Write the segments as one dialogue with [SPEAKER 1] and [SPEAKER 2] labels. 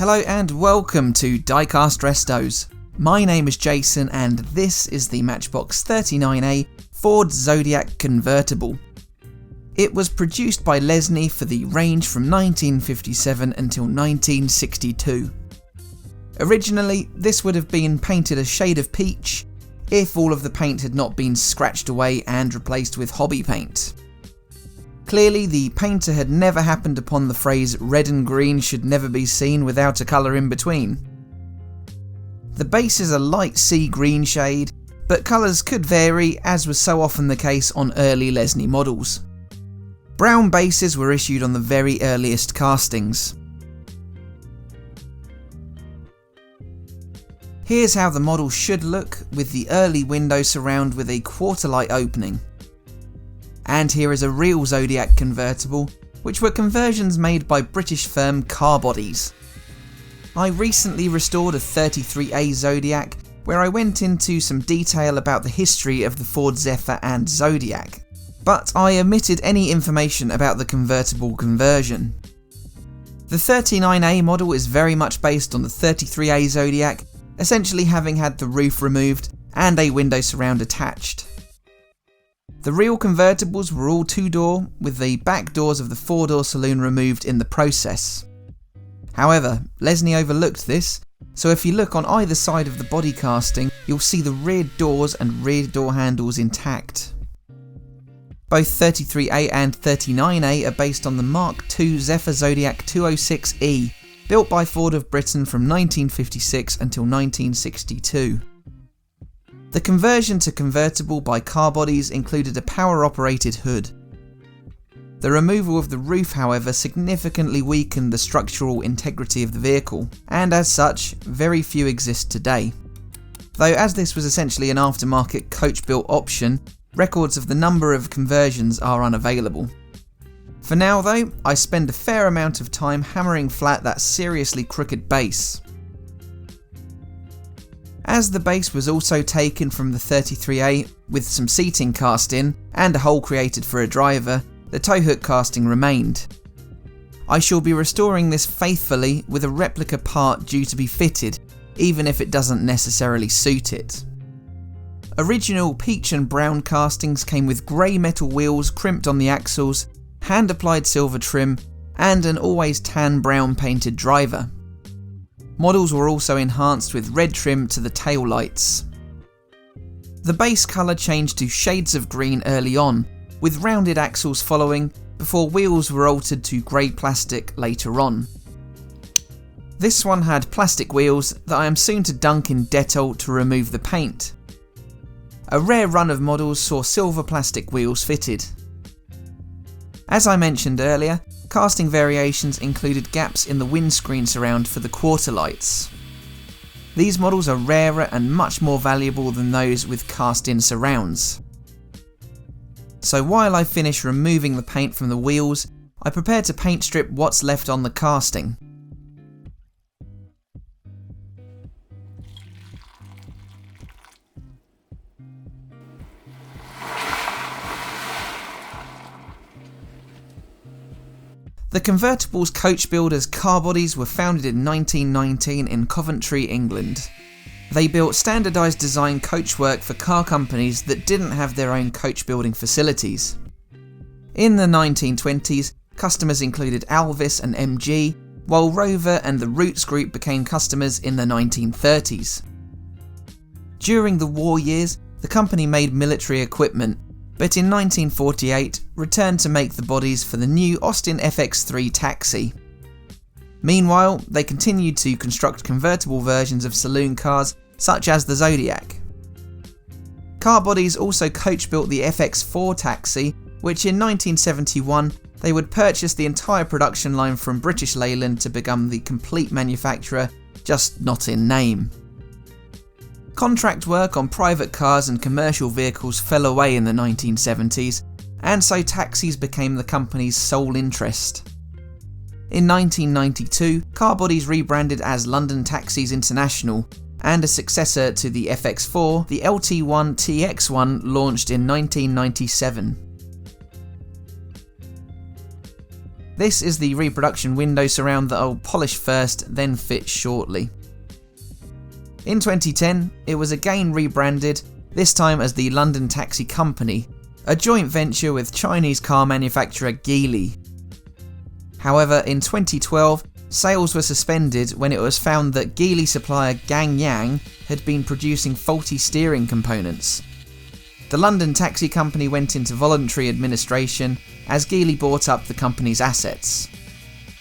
[SPEAKER 1] Hello and welcome to Diecast Restos. My name is Jason and this is the Matchbox 39A Ford Zodiac Convertible. It was produced by Lesney for the range from 1957 until 1962. Originally, this would have been painted a shade of peach if all of the paint had not been scratched away and replaced with hobby paint. Clearly, the painter had never happened upon the phrase red and green should never be seen without a colour in between. The base is a light sea green shade, but colours could vary, as was so often the case on early Lesney models. Brown bases were issued on the very earliest castings. Here's how the model should look, with the early window surround with a quarter light opening. And here is a real Zodiac convertible, which were conversions made by British firm Carbodies. I recently restored a 33A Zodiac, where I went into some detail about the history of the Ford Zephyr and Zodiac, but I omitted any information about the convertible conversion. The 39A model is very much based on the 33A Zodiac, essentially having had the roof removed and a window surround attached. The real convertibles were all two-door, with the back doors of the four-door saloon removed in the process. However, Lesney overlooked this, so if you look on either side of the body casting, you'll see the rear doors and rear door handles intact. Both 33A and 39A are based on the Mark II Zephyr Zodiac 206E, built by Ford of Britain from 1956 until 1962. The conversion to convertible by Carbodies included a power-operated hood. The removal of the roof, however, significantly weakened the structural integrity of the vehicle, and as such, very few exist today. Though as this was essentially an aftermarket coach-built option, records of the number of conversions are unavailable. For now though, I spend a fair amount of time hammering flat that seriously crooked base. As the base was also taken from the 33A with some seating cast in and a hole created for a driver, the tow hook casting remained. I shall be restoring this faithfully with a replica part due to be fitted, even if it doesn't necessarily suit it. Original peach and brown castings came with grey metal wheels crimped on the axles, hand applied silver trim, and an always tan brown painted driver. Models were also enhanced with red trim to the tail lights. The base colour changed to shades of green early on, with rounded axles following, before wheels were altered to grey plastic later on. This one had plastic wheels that I am soon to dunk in Dettol to remove the paint. A rare run of models saw silver plastic wheels fitted. As I mentioned earlier, casting variations included gaps in the windscreen surround for the quarter lights. These models are rarer and much more valuable than those with cast-in surrounds. So while I finish removing the paint from the wheels, I prepare to paint strip what's left on the casting. The convertible's Coachbuilders Carbodies were founded in 1919 in Coventry, England. They built standardised design coachwork for car companies that didn't have their own coach building facilities. In the 1920s, customers included Alvis and MG, while Rover and the Roots Group became customers in the 1930s. During the war years, the company made military equipment, but in 1948 returned to make the bodies for the new Austin FX3 taxi. Meanwhile, they continued to construct convertible versions of saloon cars such as the Zodiac. Carbodies also coach-built the FX4 taxi, which in 1971 they would purchase the entire production line from British Leyland to become the complete manufacturer, just not in name. Contract work on private cars and commercial vehicles fell away in the 1970s, and so taxis became the company's sole interest. In 1992, Carbodies rebranded as London Taxis International, and a successor to the FX4, the LT1 TX1 launched in 1997. This is the reproduction window surround that I'll polish first, then fit shortly. In 2010, it was again rebranded, this time as the London Taxi Company, a joint venture with Chinese car manufacturer Geely. However, in 2012, sales were suspended when it was found that Geely supplier Gangyang had been producing faulty steering components. The London Taxi Company went into voluntary administration as Geely bought up the company's assets.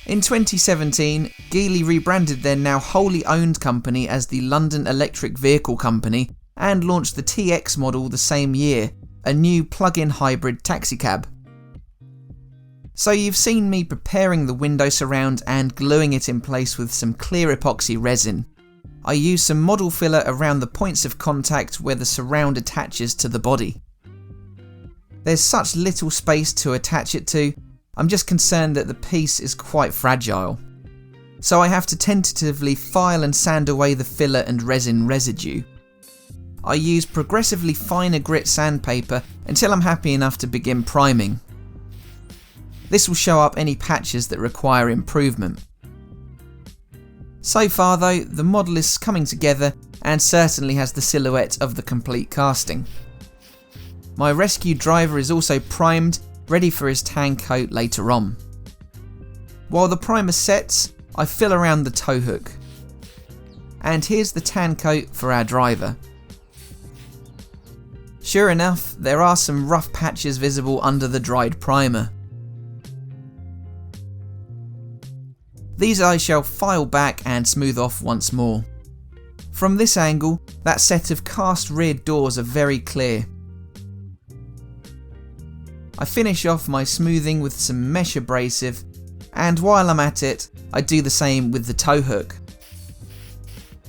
[SPEAKER 1] In 2017, Geely rebranded their now wholly owned company as the London Electric Vehicle Company and launched the TX model the same year, a new plug-in hybrid taxicab. So you've seen me preparing the window surround and gluing it in place with some clear epoxy resin. I use some model filler around the points of contact where the surround attaches to the body. There's such little space to attach it to, I'm just concerned that the piece is quite fragile. So I have to tentatively file and sand away the filler and resin residue. I use progressively finer grit sandpaper until I'm happy enough to begin priming. This will show up any patches that require improvement. So far though, the model is coming together and certainly has the silhouette of the complete casting. My rescue driver is also primed, ready for his tan coat later on. While the primer sets, I fill around the tow hook. And here's the tan coat for our driver. Sure enough, there are some rough patches visible under the dried primer. These I shall file back and smooth off once more. From this angle, that set of cast rear doors are very clear. I finish off my smoothing with some mesh abrasive, and while I'm at it, I do the same with the tow hook.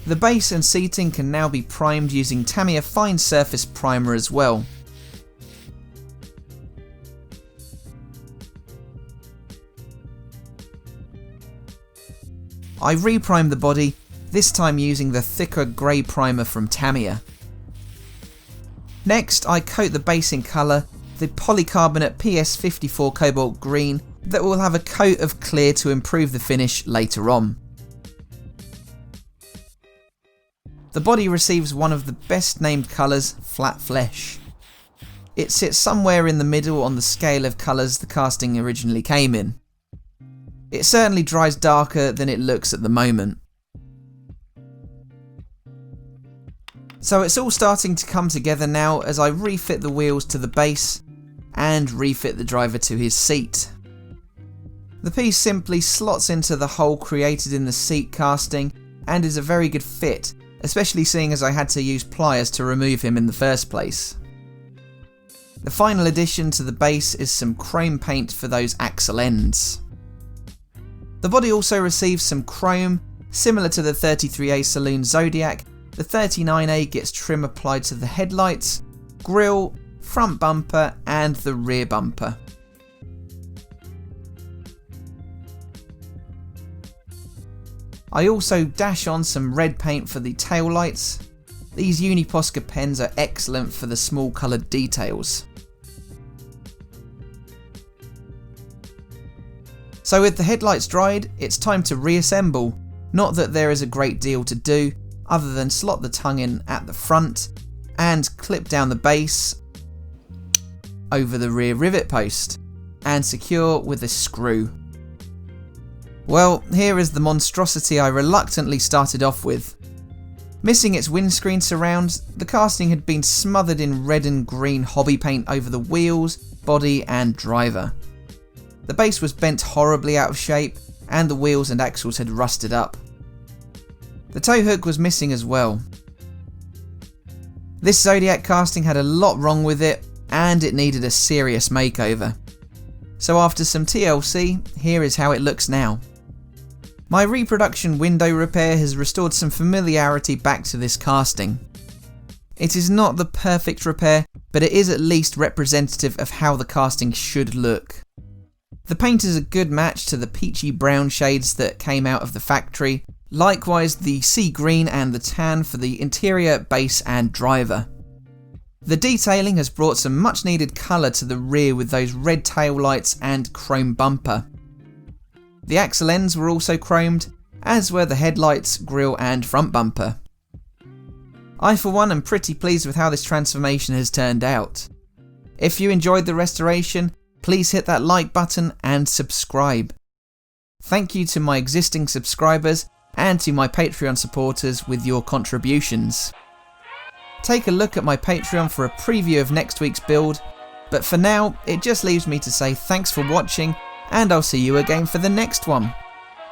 [SPEAKER 1] The base and seating can now be primed using Tamiya Fine Surface Primer as well. I reprime the body, this time using the thicker grey primer from Tamiya. Next, I coat the base in colour, the polycarbonate PS54 Cobalt Green that will have a coat of clear to improve the finish later on. The body receives one of the best named colours, Flat Flesh. It sits somewhere in the middle on the scale of colours the casting originally came in. It certainly dries darker than it looks at the moment. So it's all starting to come together now as I refit the wheels to the base and refit the driver to his seat. The piece simply slots into the hole created in the seat casting and is a very good fit, especially seeing as I had to use pliers to remove him in the first place. The final addition to the base is some chrome paint for those axle ends. The body also receives some chrome, similar to the 33A Saloon Zodiac. The 39A gets trim applied to the headlights, grille, front bumper and the rear bumper. I also dash on some red paint for the tail lights. These Uniposca pens are excellent for the small coloured details. So with the headlights dried, it's time to reassemble. Not that there is a great deal to do, other than slot the tongue in at the front and clip down the base over the rear rivet post and secure with a screw. Well, here is the monstrosity I reluctantly started off with. Missing its windscreen surround, the casting had been smothered in red and green hobby paint over the wheels, body and driver. The base was bent horribly out of shape and the wheels and axles had rusted up. The tow hook was missing as well. This Zodiac casting had a lot wrong with it and it needed a serious makeover. So after some TLC, here is how it looks now. My reproduction window repair has restored some familiarity back to this casting. It is not the perfect repair, but it is at least representative of how the casting should look. The paint is a good match to the peachy brown shades that came out of the factory, likewise the sea green and the tan for the interior, base and driver. The detailing has brought some much needed colour to the rear with those red tail lights and chrome bumper. The axle ends were also chromed, as were the headlights, grille and front bumper. I for one am pretty pleased with how this transformation has turned out. If you enjoyed the restoration, please hit that like button and subscribe. Thank you to my existing subscribers and to my Patreon supporters with your contributions. Take a look at my Patreon for a preview of next week's build, but for now it just leaves me to say thanks for watching and I'll see you again for the next one.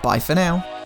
[SPEAKER 1] Bye for now.